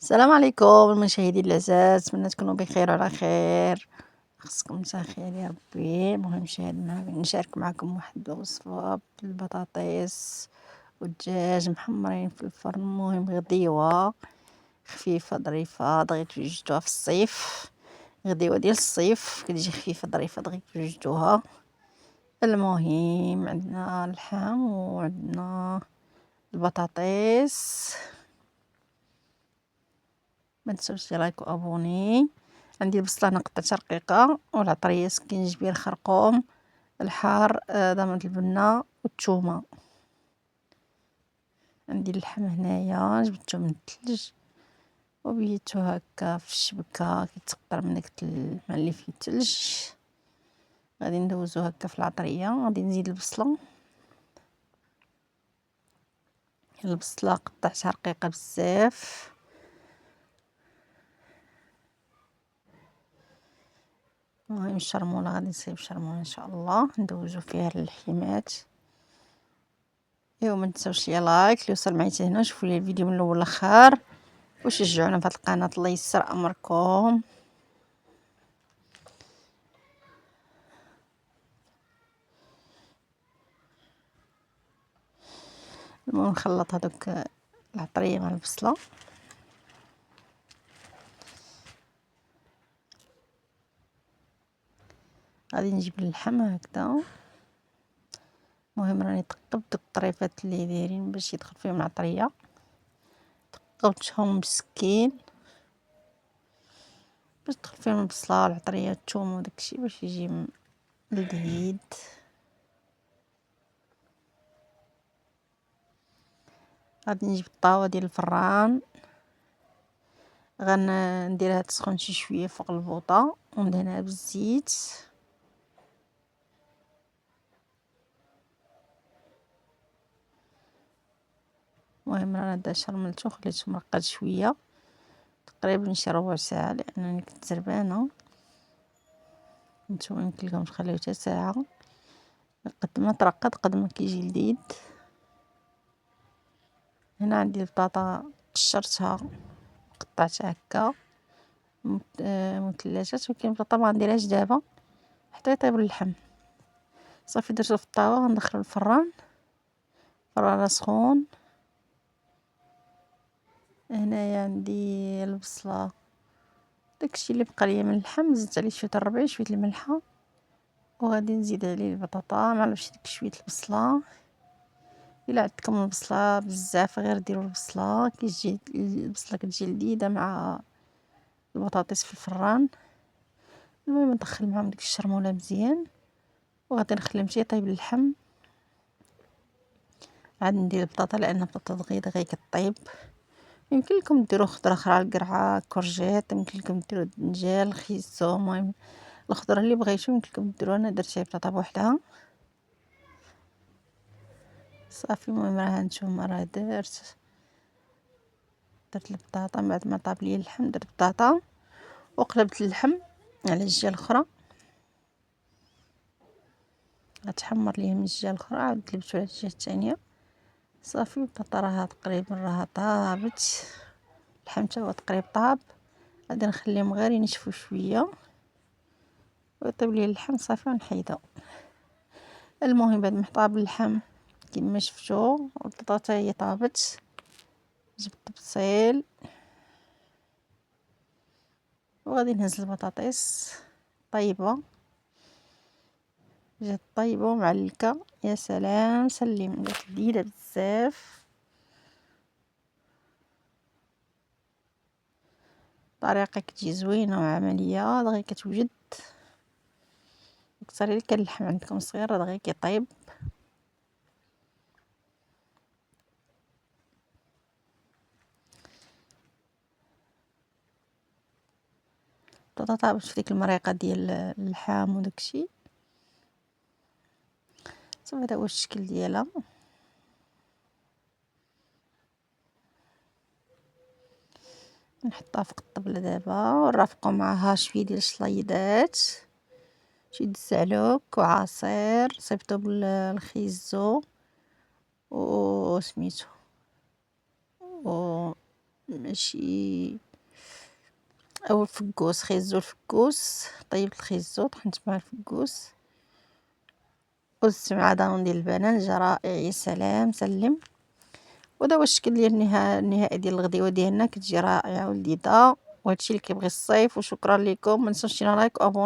السلام عليكم مشاهدي الأعزاء، نتمنى تكونوا بخير وعلى خير. خصكم نتا خير يا ربي. المهم نشارك معكم واحد الوصفة بالبطاطيس والدجاج محمرين في الفرن. المهم غديوة خفيفة ظريفة دغيا توجدوها في الصيف، غديوة ديال الصيف كتجي خفيفة ظريفة دغيا توجدوها. المهم عندنا اللحم وعندنا البطاطيس. ما تنساوش لايك وابوني. عندي البصله هنا قطعتها رقيقه، والعطريه سكينجبير الخرقوم الحار ضمن البنه والثومه. عندي اللحم هنايا جبدته من الثلج وبيتو هكا في الشبكه كيتقطر من داك الماء اللي فيه الثلج. غادي ندوزو هكا في العطريه، غادي نزيد البصله قطعتها رقيقه بزاف. المهم الشرموله غادي نصيب الشرموله ان شاء الله، ندوزو فيها اللحيمات. ايوا ما تنساوش ليا لايك اللي وصل معايا حتى هنا، شوفوا لي الفيديو من الاول للاخر وشجعونا في هذه القناه، الله يسر امركم. المهم نخلط هذوك العطريه مع البصله. غادي نجيب اللحم هكذا. المهم راني ثقبت الطريفات اللي دايرين باش يدخل فيهم العطريه، ثقبتهم بالسكين باش تدخل فيهم البصله والعطريه والثوم وداكشي باش يجي لذيذ. غادي نجيب الطاوه ديال الفران، غنديرها تسخن شي شويه فوق البوطه وندهنها بالزيت. المهم انا دا شرملته وخليته مرقد شويه تقريبا شي ربع ساعه لانني كنت زربانه. نتوما يمكن لكم تخليوه حتى ساعه، قد ما ترقد قد ما كيجي لذيذ. هنا عندي البطاطا قشرتها قطعتها هكا مثلجات، ولكن البطاطا ما غنديرهاش دابا حتى يطيب اللحم. صافي درتو في الطاوه غندخلو الفران، الفران سخون. هنايا عندي البصله داكشي اللي بقى ليا من اللحم، زدت عليه شويه الربيع شويه الملحه، وغادي نزيد عليه البطاطا مع ديك شويه البصله. الا عندكم البصله بزاف غير ديروا البصله، كيجي البصله كتجي لذيذه مع البطاطس في الفران. المهم ندخل معاهم ديك الشرموله مزيان وغادي نخليهم حتى يطيب اللحم. عاد ندير البطاطا لان البطاطا دغيا كطيب. يمكن لكم ديروا خضره اخرى، القرعه، كورجيت، يمكن لكم ديروا الدنجال، خيزو، المهم الخضره اللي بغيتو يمكن لكم ديروها. انا درت شي بطاطا بوحدها صافي. المهم راه هانتوما راه درت البطاطا من بعد ما طاب لي اللحم، درت البطاطا وقلبت اللحم على الجهه الاخرى، غتحمر ليا من الجهه الاخرى، عاود قلبتو على الجهه الثانيه. صافي البطاطا راها تقريبا راها طابت، اللحم تا هو تقريبا طاب. غادي نخليهم غير ينشفوا شويه ويطيب لي اللحم صافي ونحيدو. المهم بعد ما طاب اللحم كما شفتوا والبطاطا هي طابت، جبت بصيل وغادي نهز البطاطس طيبه، جات طيبه ومعلكه. يا سلام سلم، جات لذيذه بزاف. طريقه كتجي زوينه وعمليه دغيا كتوجد. اكثر الا كان اللحم عندكم صغير دغيا كيطيب. البطاطا طابت في ديك المريقه ديال اللحم وداكشي. صافي هذا هو الشكل ديالها. نحطها فوق الطبله دابا ونرافقو معاها شويه ديال الشليضات، شويه الزعلوك وعصير صيبتو بالخيزو وسميتو ماشي. او الفكوس، خيزو الفكوس، طيبت الخيزو طحنت مع الفكوس وزدت مع دانون ديال البنان، رائع يا سلام سلم. وهذا هو الشكل ديال النهائي ديال الغديوه ديالنا، كتجي رائعه ولذيذه، وهادشي اللي كيبغي الصيف. وشكرا لكم، ما تنساوش لايك وابوني.